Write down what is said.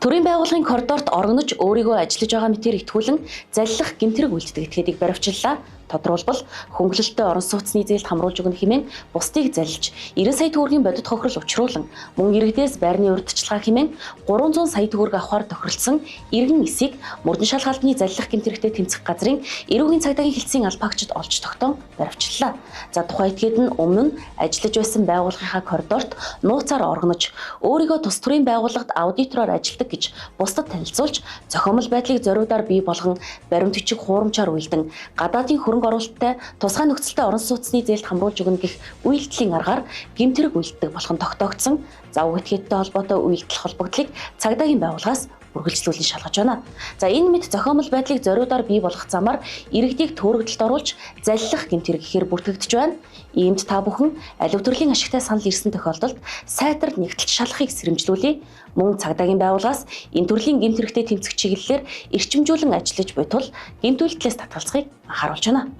Төрийн байгууллагын коридорт орогнож өөрийгөө ажиллаж байгаа мэтээр итгүүлэн заллах гэмтэрэг үйлддэг этгээдийг баривчлаа. Тодорхойлбол хөнгөлөлтөй орон сууцны зээлд хамруулж өгнө хэмээн бусдыг залилж 90 сая төгрөгийн бодит хохирол учруулан мөн иргэдээс байрны урьдчилгаа хэмээн 300 сая төгрөг авахар тохиролцсон иргэн эсийг мөрдөн шалгаалтны заллах гэмтэрэгтэй тэмцэх газрын эрүүгийн цагдаагийн хэлтсийн албаагчид олж тогтоон баривчлаа. За тухайн этгээд нь өмнө нь ажиллаж байсан байгууллагынхаа коридорт нууцаар орогнож өөрийгөө тус төрийн байгууллагад аудитороор ажилладаг гэж бусдад танилцуулж зохиомжтой байдлыг зориудаар бий болгон баримт бичиг хуурамчаар уйлдан гадаадын хөрөнгө оруулалттай тусгай нөхцөлтэй орон сууцны зээлд хамруулж өгнө гэх үйлдэлийн аргаар гэмтэрэг үйлддэг болох нь тогтоогдсон. За уг этгээдтэй холбоотой үйлдэл холбогдлыг цагдаагийн байгууллагаас үргэлжлүүлэн шалгаж байна. За энэ мэд зохиомжтой байдлыг зориудаар бий болгох замаар иргэдийг төөрөгдөлд оруулж заллах гэмтэрэг гэхээр бүртгэгдэж байна. Иймд та бүхэн алив төрлийн ашигтай санал ирсэн тохиолдолд сайтар нэгтэлж шалгахыг сэрэмжлүүлье. Мөн цагдаагийн байгууллагаас энэ төрлийн гэмтэрэгтэй тэмцэх чиглэлээр эрчимжүүлэн ажиллаж буй тул гэмт үйлдэлээс татгалзахыг анхааруулж байна.